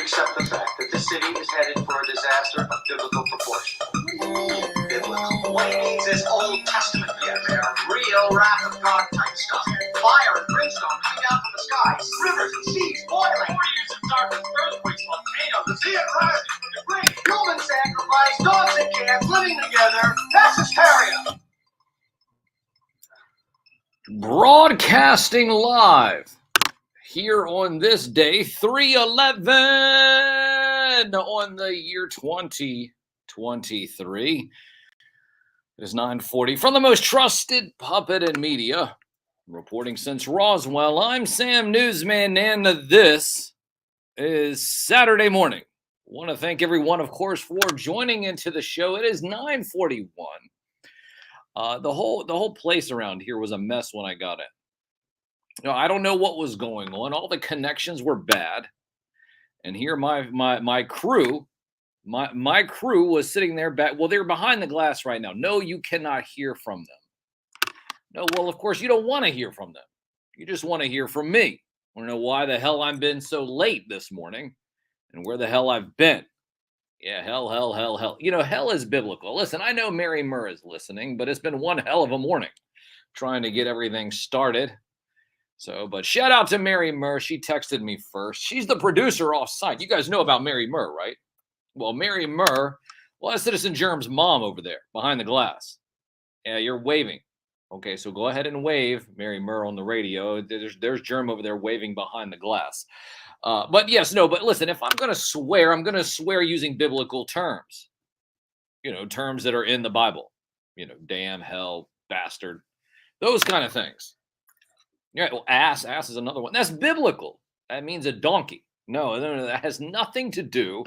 accept the fact that the city is headed for a disaster of biblical proportion. Biblical. What he means is Old Testament. Yeah, they're real wrath of God type stuff. Fire and brimstone coming down from the skies. Rivers and seas boiling. 40 years of darkness, earthquakes, volcanoes, the sea rising from the grave. Human sacrifice, dogs and cats living together. That's hysteria. Broadcasting live here on this day, 3/11 on the year 2023. It is 9:40 from the most trusted puppet in media. Reporting since Roswell, I'm Sam NewsMan, and this is Saturday morning. I want to thank everyone, of course, for joining into the show. It is 9:41. The whole place around here was a mess when I got in. I don't know what was going on. All the connections were bad, and here my crew was sitting there back. Well, they're behind the glass right now. No, you cannot hear from them. No, well, of course you don't want to hear from them. You just want to hear from me. I don't know why the hell I've been so late this morning, and where the hell I've been. Yeah, hell. Hell is biblical. Listen, I know Mary Murr is listening, but it's been one hell of a morning trying to get everything started. But shout out to Mary Murr. She texted me first. She's the producer off-site. You guys know about Mary Murr, right? Well, Mary Murr, that's Citizen Germ's mom over there behind the glass. Yeah, you're waving. Okay, so go ahead and wave, Mary Murr, on the radio. There's Germ over there waving behind the glass. But listen, if I'm going to swear using biblical terms. Terms that are in the Bible. Damn, hell, bastard, those kind of things. Yeah, well, ass is another one. That's biblical. That means a donkey. No, that has nothing to do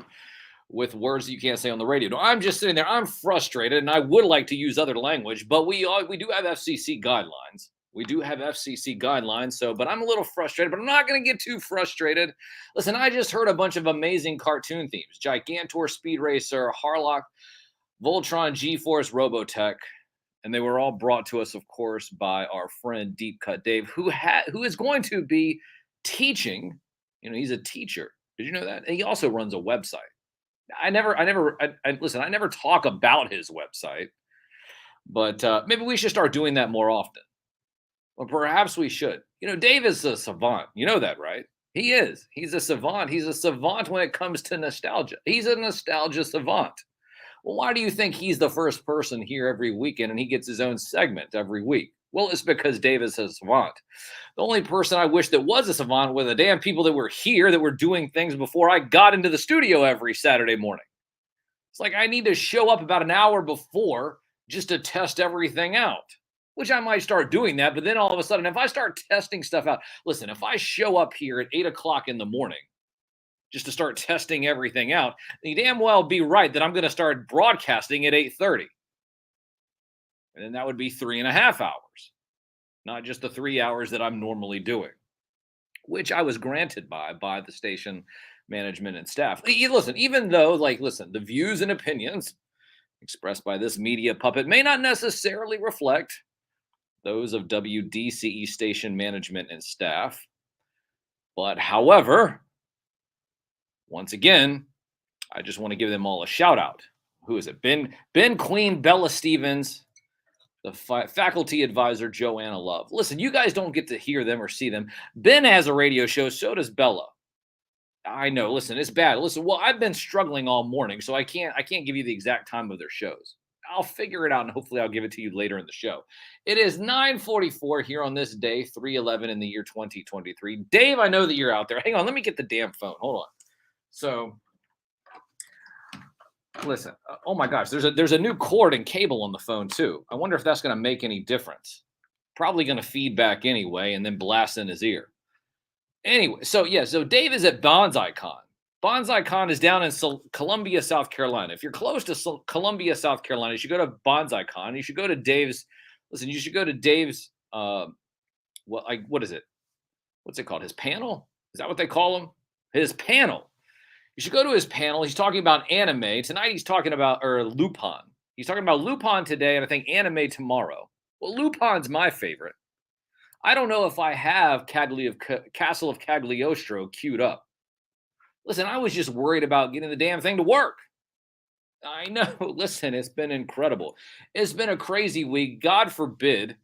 with words that you can't say on the radio. No, I'm just sitting there. I'm frustrated, and I would like to use other language, but we do have FCC guidelines. But I'm a little frustrated, but I'm not going to get too frustrated. Listen, I just heard a bunch of amazing cartoon themes. Gigantor, Speed Racer, Harlock, Voltron, G-Force, Robotech. And they were all brought to us, of course, by our friend Deep Cut Dave, who is going to be teaching. He's a teacher. Did you know that? And he also runs a website. I never talk about his website, but maybe we should start doing that more often. Or perhaps we should. Dave is a savant. You know that, right? He is. He's a savant. He's a savant when it comes to nostalgia. He's a nostalgia savant. Well, why do you think he's the first person here every weekend and he gets his own segment every week? Well, it's because Dave is a savant. The only person I wish that was a savant were the damn people that were here that were doing things before I got into the studio every Saturday morning. It's like I need to show up about an hour before just to test everything out, which I might start doing that. But then all of a sudden, if I start testing stuff out, listen, if I show up here at 8 o'clock in the morning, just to start testing everything out, you damn well be right that I'm going to start broadcasting at 8:30. And then that would be 3.5 hours, not just the 3 hours that I'm normally doing, which I was granted by the station management and staff. Listen, even though, the views and opinions expressed by this media puppet may not necessarily reflect those of WDCE station management and staff. But however, once again, I just want to give them all a shout out. Who is it? Ben Queen, Bella Stevens, the faculty advisor, Joanna Love. Listen, you guys don't get to hear them or see them. Ben has a radio show, so does Bella. I know. Listen, it's bad. Listen, well, I've been struggling all morning, so I can't give you the exact time of their shows. I'll figure it out, and hopefully I'll give it to you later in the show. It is 9:44 here on this day, 3/11 in the year 2023. Dave, I know that you're out there. Hang on, let me get the damn phone. Hold on. So, listen. Oh my gosh, there's a new cord and cable on the phone too. I wonder if that's going to make any difference. Probably going to feed back anyway, and then blast in his ear. Anyway, so Dave is at BonsaiCon. BonsaiCon is down in Columbia, South Carolina. If you're close to Columbia, South Carolina, you should go to BonsaiCon. You should go to Dave's. Listen, you should go to Dave's. What is it? What's it called? His panel? Is that what they call him? His panel. You should go to his panel. He's talking about anime. Tonight he's talking about Lupin. He's talking about Lupin today, and I think anime tomorrow. Well, Lupin's my favorite. I don't know if I have Castle of Cagliostro queued up. Listen, I was just worried about getting the damn thing to work. I know. Listen, it's been incredible. It's been a crazy week. God forbid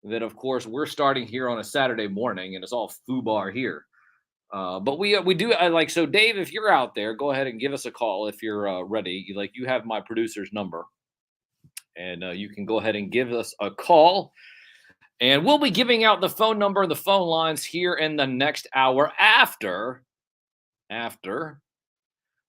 that, of course, we're starting here on a Saturday morning and it's all foobar here. But we do like so. Dave, if you're out there, go ahead and give us a call if you're ready. You have my producer's number, and you can go ahead and give us a call. And we'll be giving out the phone number and the phone lines here in the next hour after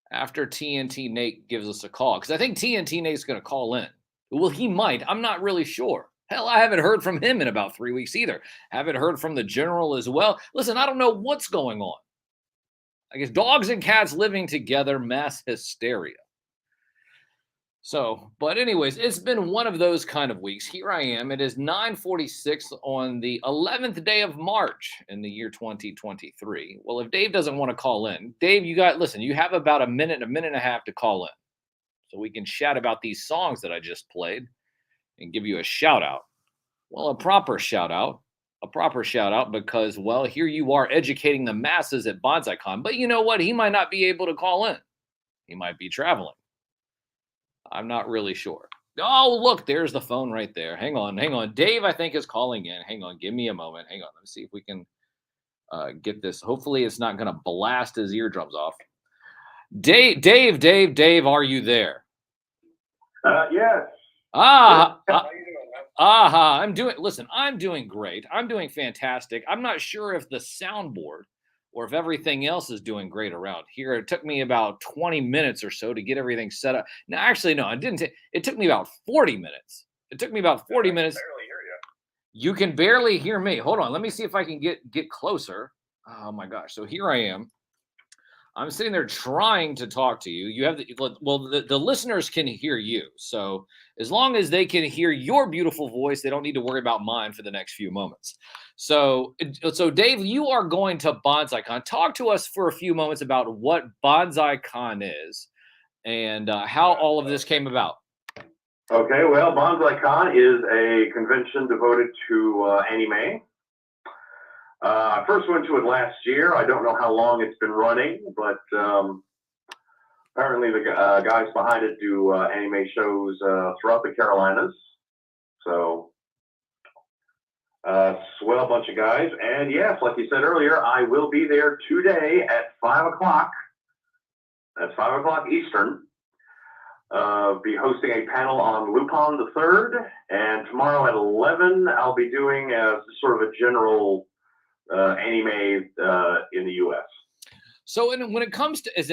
TNT Nate gives us a call, because I think TNT Nate's going to call in. Well, he might. I'm not really sure. Hell, I haven't heard from him in about 3 weeks either. Haven't heard from the general as well. Listen, I don't know what's going on. I guess dogs and cats living together, mass hysteria. So, but anyways, it's been one of those kind of weeks. Here I am. It is 9:46 on the 11th day of March in the year 2023. Well, if Dave doesn't want to call in, Dave, listen, you have about a minute and a half to call in. So we can chat about these songs that I just played and give you a shout out. Well, a proper shout out because, well, here you are educating the masses at BonsaiCon. But you know what? He might not be able to call in. He might be traveling. I'm not really sure. Oh, look, there's the phone right there. Hang on. Dave, I think, is calling in. Hang on. Give me a moment. Hang on. Let me see if we can get this. Hopefully, it's not going to blast his eardrums off. Dave, are you there? Yes. How you doing, man? I'm doing great. I'm doing fantastic. I'm not sure if the soundboard or if everything else is doing great around here. It took me about 20 minutes or so to get everything set up. No, actually, no, it took me about 40 minutes. It took me about 40 minutes. Barely hear you. You can barely hear me. Hold on. Let me see if I can get closer. Oh my gosh. So here I am. I'm sitting there trying to talk to you. You have the listeners can hear you. So as long as they can hear your beautiful voice, they don't need to worry about mine for the next few moments. So Dave, you are going to BonsaiCon. Talk to us for a few moments about what BonsaiCon is and how all of this came about. Okay, well, BonsaiCon is a convention devoted to anime. I first went to it last year. I don't know how long it's been running, but apparently the guys behind it do anime shows throughout the Carolinas. So, swell bunch of guys. And yes, like you said earlier, I will be there today at 5 o'clock. That's 5 o'clock Eastern. Be hosting a panel on Lupin the Third. And tomorrow at 11, I'll be doing sort of a general anime in the U.S. So when it comes to, is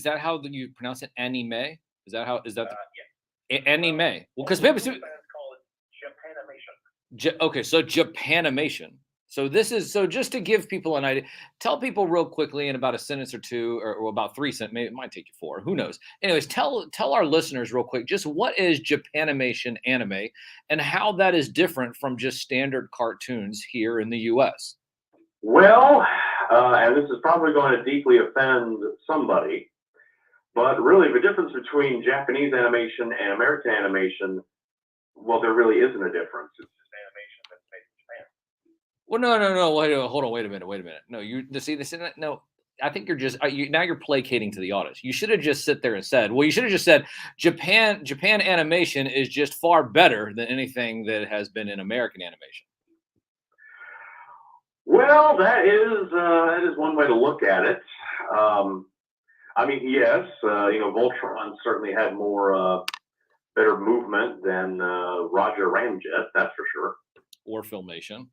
that how you pronounce it? Anime? Is that Yeah. Anime? Well, because people call it Japanimation. Okay, so Japanimation. So just to give people an idea, tell people real quickly in about a sentence or two, or about 3 sentences, maybe it might take you 4, who knows. Anyways, tell our listeners real quick, just what is Japanimation anime and how that is different from just standard cartoons here in the U.S. Well, and this is probably going to deeply offend somebody, but really the difference between Japanese animation and American animation, well, there really isn't a difference. It's just animation that's made in Japan. Well, no. Hold on. Wait a minute. No, no. I think now you're placating to the audience. You should have just sit there and said, well, you should have just said Japan animation is just far better than anything that has been in American animation. Well, that is one way to look at it. I mean, yes, Voltron certainly had more better movement than Roger Ramjet, that's for sure. Or Filmation,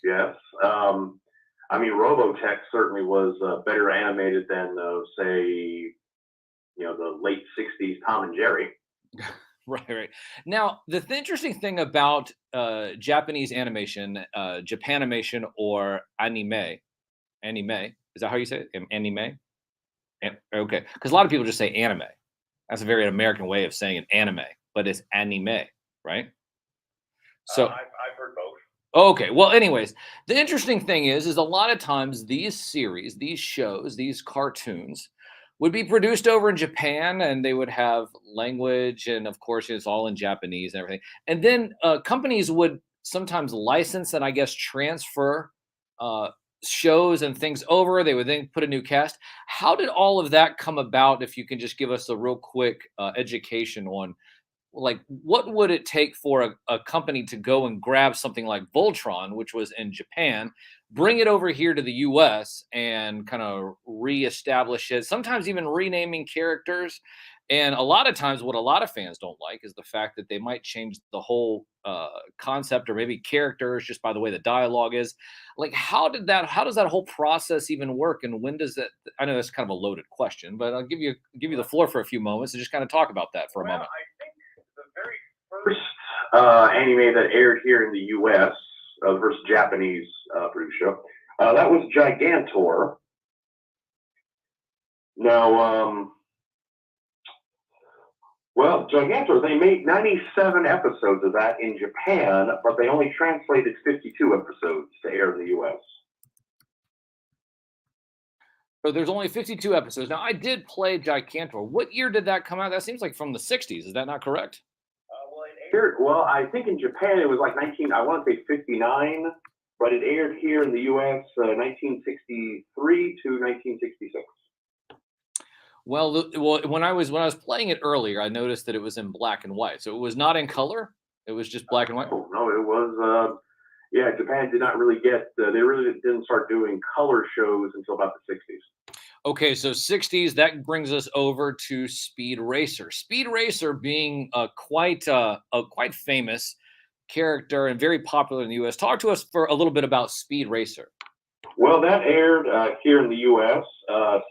yes. I mean, Robotech certainly was better animated than, say, the late '60s Tom and Jerry. Right. Now, the interesting thing about Japanese animation, Japanimation or anime, is that how you say it? Anime? Okay, because a lot of people just say anime. That's a very American way of saying an anime, but it's anime, right? So I've heard both. Okay, well, anyways, the interesting thing is a lot of times these series, these shows, these cartoons would be produced over in Japan, and they would have language, and of course it's all in Japanese and everything. And then companies would sometimes license and I guess transfer shows and things over. They would then put a new cast. How did all of that come about? If you can just give us a real quick education on, like, what would it take for a company to go and grab something like Voltron, which was in Japan, bring it over here to the US and kind of reestablish it, sometimes even renaming characters. And a lot of times, what a lot of fans don't like is the fact that they might change the whole concept or maybe characters just by the way the dialogue is. Like, how does that whole process even work? And when does that, I know that's kind of a loaded question, but I'll give you the floor for a few moments and just kind of talk about that for a moment. I think the very first anime that aired here in the U.S., the first Japanese produced show, that was Gigantor. Now, well, Gigantor, they made 97 episodes of that in Japan, but they only translated 52 episodes to air in the U.S. So there's only 52 episodes. Now, I did play Gigantor. What year did that come out? That seems like from the 60s. Is that not correct? Well, it aired, well, I think in Japan it was like I want to say 59, but it aired here in the U.S. 1963 to 1966. Well, when I was playing it earlier, I noticed that it was in black and white. So it was not in color. It was just black and white. Oh, no, it was. Yeah, Japan did not really get. They really didn't start doing color shows until about the 60s. Okay, so 60s. That brings us over to Speed Racer. Speed Racer being a quite famous character and very popular in the U.S. Talk to us for a little bit about Speed Racer. Well, that aired here in the U.S.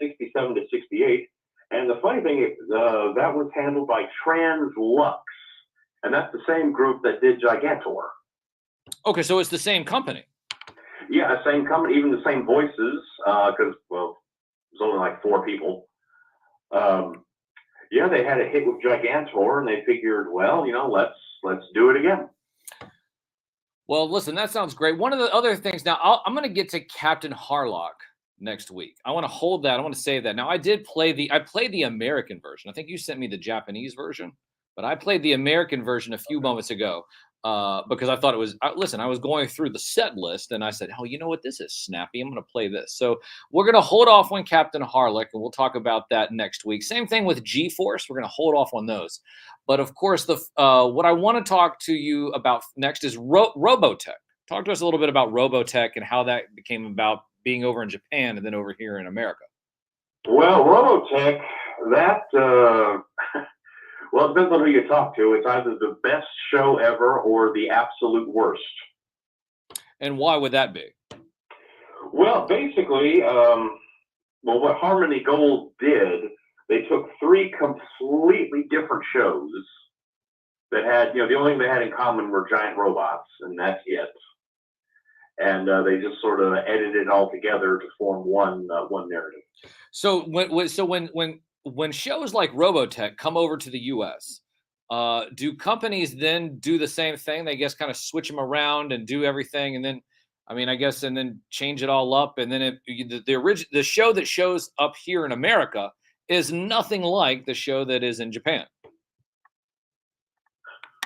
67 to 68. And the funny thing is, that was handled by Translux, and that's the same group that did Gigantor. Okay, so it's the same company. Yeah, same company, even the same voices, because, well, there's only like 4 people. Yeah, they had a hit with Gigantor, and they figured, well, let's do it again. Well, listen, that sounds great. One of the other things now, I'm going to get to Captain Harlock next week. I want to hold that. I want to save that. Now, I played the American version. I think you sent me the Japanese version, but I played the American version a few moments ago because I thought it was. Listen, I was going through the set list and I said, "Oh, you know what? This is snappy. I'm going to play this." So we're going to hold off on Captain Harlock, and we'll talk about that next week. Same thing with G-Force. We're going to hold off on those. But of course, what I want to talk to you about next is Robotech. Talk to us a little bit about Robotech and how that became about being over in Japan and then over here in America. Well, Robotech, that, well, it depends on who you talk to. It's either the best show ever or the absolute worst. And why would that be? Well, basically, what Harmony Gold did, they took 3 completely different shows that had, the only thing they had in common were giant robots, and that's it. And they just sort of edited it all together to form one narrative. So when shows like Robotech come over to the U.S., do companies then do the same thing? They just kind of switch them around and do everything, and then, and then change it all up, and then the show that shows up here in America is nothing like the show that is in Japan.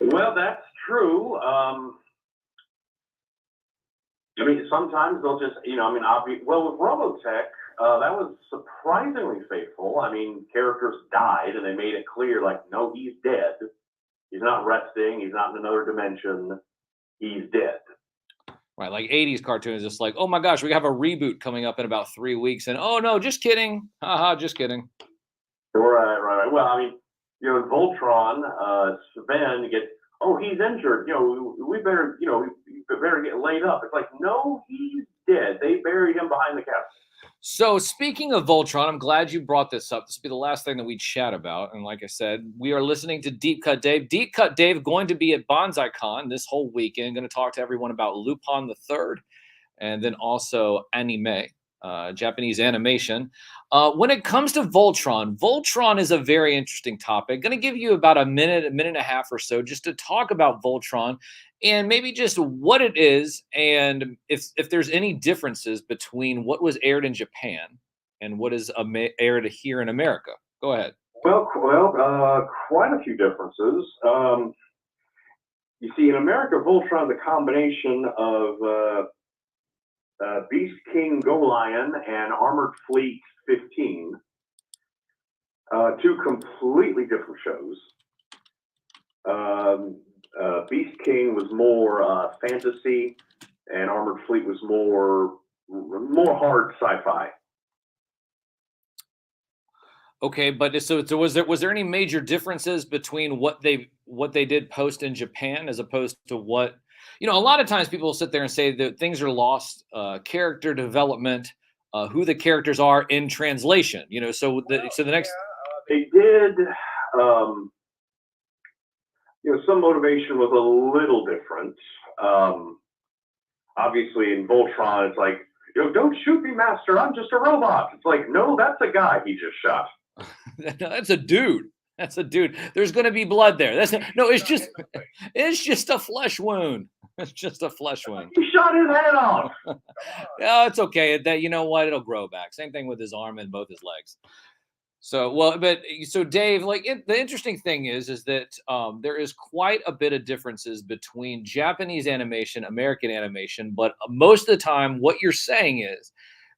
Well, that's true. Sometimes they'll just, well, with Robotech, that was surprisingly faithful. Characters died, and they made it clear, like, no, he's dead. He's not resting. He's not in another dimension. He's dead. Right, like 80s cartoons, just like, oh my gosh, we have a reboot coming up in about 3 weeks, and oh no, just kidding. Haha, just kidding. Right. Well, in Voltron, Sven gets, oh, he's injured. We better, we better get laid up. It's like, no, he's dead. They buried him behind the castle. So speaking of Voltron, I'm glad you brought this up. This will be the last thing that we chat about. And like I said, we are listening to Deep Cut Dave. Deep Cut Dave going to be at BonsaiCon this whole weekend. Going to talk to everyone about Lupin the Third, and then also anime, Japanese animation. When it comes to Voltron is a very interesting topic. Going to give you about a minute and a half or so just to talk about Voltron and maybe just what it is, and if there's any differences between what was aired in Japan and what is aired here in America. Go ahead. Well, quite a few differences. You see, in America, Voltron is a combination of Beast King Go Lion and Armored Fleet 15. Two completely different shows. Beast King was more fantasy, and Armored Fleet was more hard sci-fi. Okay, but so was there any major differences between what they did post in Japan as opposed to what, a lot of times people will sit there and say that things are lost, character development, who the characters are in translation, so the next they did, some motivation was a little different. Obviously in Voltron, it's like, don't shoot me, master, I'm just a robot. It's like, no, that's a guy he just shot. That's a dude. That's a dude. There's going to be blood there. It's just a flesh wound. It's just a flesh wound. He shot his head off. No, it's okay. That, you know what? It'll grow back. Same thing with his arm and both his legs. So, Dave, the interesting thing is that there is quite a bit of differences between Japanese animation, American animation, but most of the time, what you're saying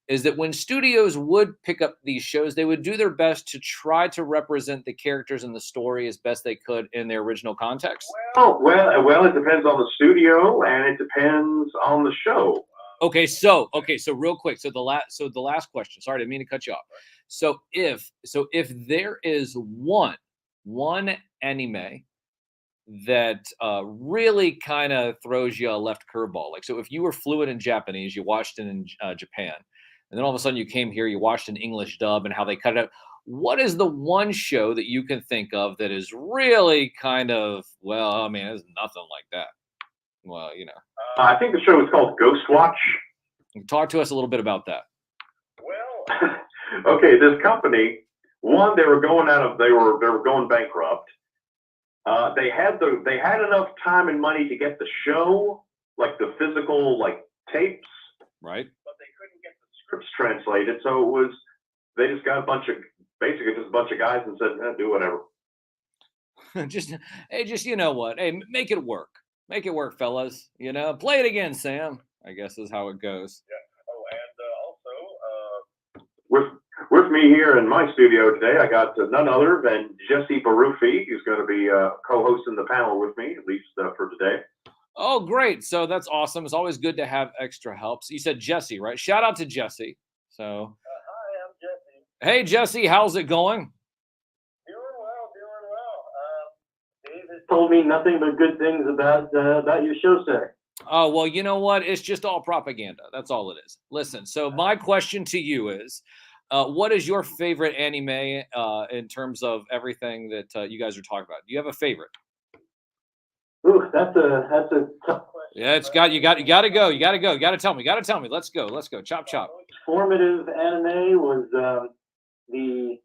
is that when studios would pick up these shows, they would do their best to try to represent the characters and the story as best they could in their original context. Well, it depends on the studio and it depends on the show. Okay, so real quick, so the last question. Sorry, I didn't mean to cut you off. So if there is one anime that really kind of throws you a left curveball, so if you were fluent in Japanese, you watched it in Japan, and then all of a sudden you came here, you watched an English dub and how they cut it up. What is the one show that you can think of that is really kind of, there's nothing like that? Well, I think the show is called Ghost Watch. Talk to us a little bit about that. Well, okay, this company, they were going bankrupt. They had enough time and money to get the show, like the physical, tapes, right? But they couldn't get the scripts translated, so they just got a bunch of guys and said, do whatever. just you know what? Hey, make it work. Make it work, fellas. Play it again, Sam. I guess is how it goes. Yeah. Oh, and also, with me here in my studio today, I got none other than Jesse Baruffi, who's going to be co-hosting the panel with me, at least for today. Oh, great. So that's awesome. It's always good to have extra help. So you said Jesse, right? Shout out to Jesse. So, hi, I'm Jesse. Hey, Jesse, how's it going? Doing well. Dave has told me nothing but good things about your show, sir. Oh, well, you know what? It's just all propaganda. That's all it is. Listen, so my question to you is, what is your favorite anime in terms of everything that you guys are talking about? Do you have a favorite? Ooh, that's a tough question. Yeah, you got to go. You got to tell me. Let's go. Chop. Formative anime was Ninja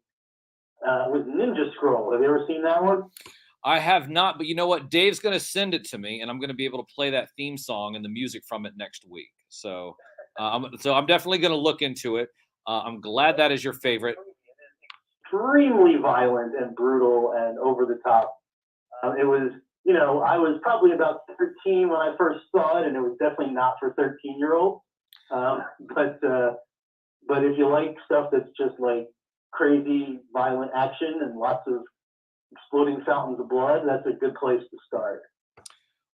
Scroll. Have you ever seen that one? I have not, but you know what? Dave's going to send it to me, and I'm going to be able to play that theme song and the music from it next week. So, I'm definitely going to look into it. I'm glad that is your favorite. Extremely violent and brutal and over the top. It was, I was probably about 13 when I first saw it, and it was definitely not for 13-year-olds. But if you like stuff that's just like crazy violent action and lots of exploding fountains of blood, that's a good place to start.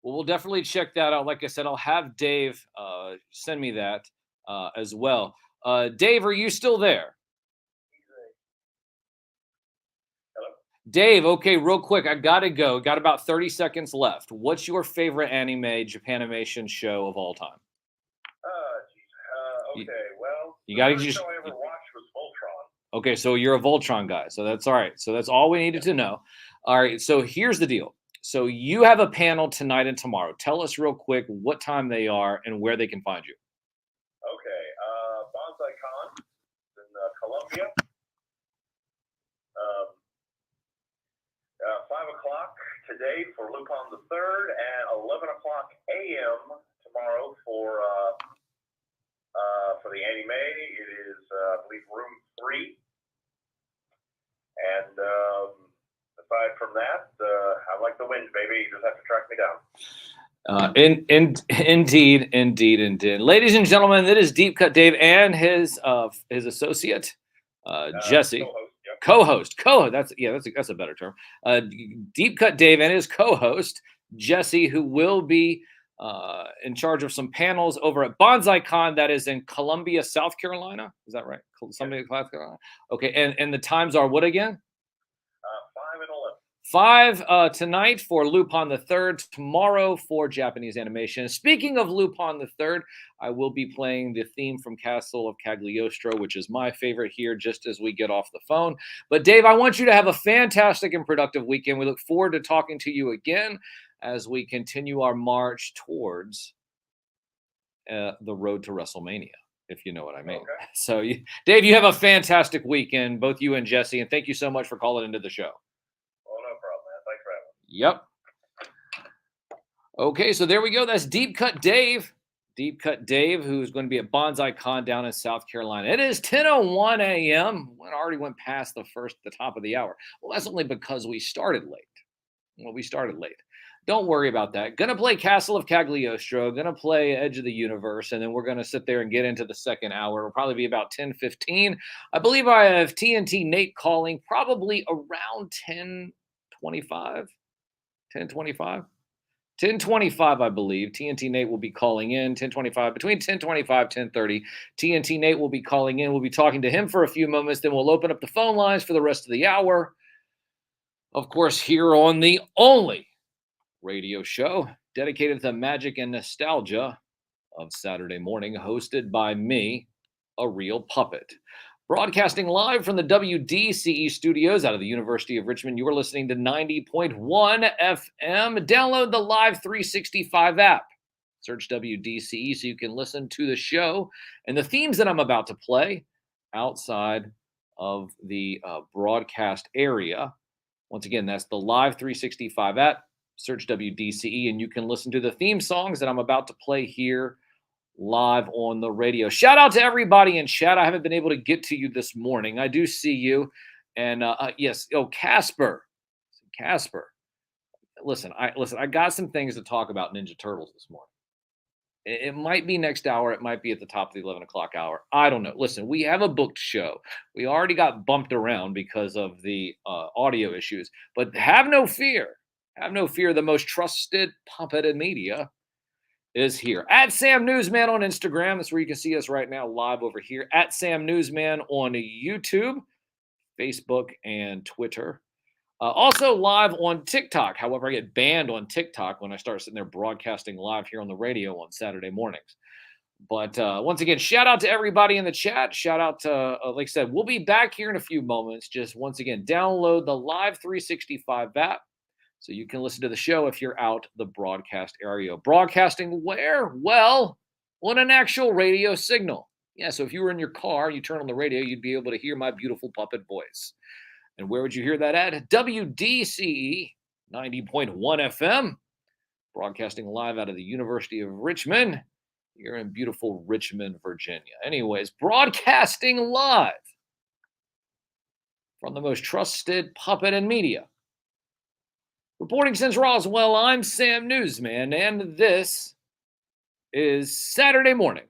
Well, we'll definitely check that out. Like I said, I'll have Dave send me that as well. Dave, are you still there? Hello? Dave, okay, real quick, I gotta go. Got about 30 seconds left. What's your favorite anime Japanimation show of all time? Okay, well, you gotta the first just. show I ever watched was Voltron. Okay, so you're a Voltron guy, so that's all right. So that's all we needed to know. All right, so here's the deal. So you have a panel tonight and tomorrow. Tell us real quick what time they are and where they can find you. Okay, Bonsai Con in Columbia. 5 o'clock today for Lupin the Third, and 11 o'clock a.m. tomorrow for the anime. It is, I believe, room 3. And aside from that, I like the wind, baby. You just have to track me down. Indeed. Ladies and gentlemen, it is Deep Cut Dave and his associate, Jesse. Co-host. That's a better term. Deep Cut Dave and his co-host, Jesse, who will be in charge of some panels over at Bonsai Con, that is in Columbia, South Carolina. Is that right? Somebody, South Carolina. Okay, and the times are what again? 5 and 11. 5 tonight for Lupin the Third, tomorrow for Japanese animation. Speaking of Lupin the Third, I will be playing the theme from Castle of Cagliostro, which is my favorite here, just as we get off the phone. But Dave, I want you to have a fantastic and productive weekend. We look forward to talking to you again as we continue our march towards the road to WrestleMania, if you know what I mean. Okay. So, Dave, you have a fantastic weekend, both you and Jesse, and thank you so much for calling into the show. Yep. Okay, so there we go. That's Deep Cut Dave. Deep Cut Dave, who's going to be at Bonsai Con down in South Carolina. It is 10:01 a.m. We already went past the top of the hour. Well, that's only because we started late. Don't worry about that. Gonna play Castle of Cagliostro, gonna play Edge of the Universe, and then we're gonna sit there and get into the second hour. It'll probably be about 10:15. I believe I have TNT Nate calling probably around 10:25. 10:25, I believe. TNT Nate will be calling in 10:25, between 10:25, 10:30. TNT Nate will be calling in. We'll be talking to him for a few moments. Then we'll open up the phone lines for the rest of the hour. Of course, here on the only radio show dedicated to the magic and nostalgia of Saturday morning, hosted by me, a real puppet. Broadcasting live from the WDCE studios out of the University of Richmond, you are listening to 90.1 FM. Download the Live 365 app. Search WDCE so you can listen to the show and the themes that I'm about to play outside of the broadcast area. Once again, that's the Live 365 app. Search WDCE and you can listen to the theme songs that I'm about to play here live on the radio. Shout out to everybody in chat. I haven't been able to get to you this morning. I do see you. And yes, Casper. Listen, I got some things to talk about Ninja Turtles this morning. It might be next hour. It might be at the top of the 11 o'clock hour. I don't know. Listen, we have a booked show. We already got bumped around because of the audio issues. But have no fear. Have no fear. The most trusted puppet in media is here. At Sam Newsman on Instagram. That's where you can see us right now live over here. At Sam Newsman on YouTube, Facebook, and Twitter. Also live on TikTok. However, I get banned on TikTok when I start sitting there broadcasting live here on the radio on Saturday mornings. But once again, shout out to everybody in the chat. Shout out to, like I said, we'll be back here in a few moments. Just once again, download the Live 365 app so you can listen to the show if you're out the broadcast area. Broadcasting where? Well, on an actual radio signal. Yeah, so if you were in your car, you turn on the radio, you'd be able to hear my beautiful puppet voice. And where would you hear that at? WDCE 90.1 FM, broadcasting live out of the University of Richmond. You're in beautiful Richmond, Virginia. Anyways, broadcasting live from the most trusted puppet in media. Reporting since Roswell, I'm Sam Newsman, and this is Saturday morning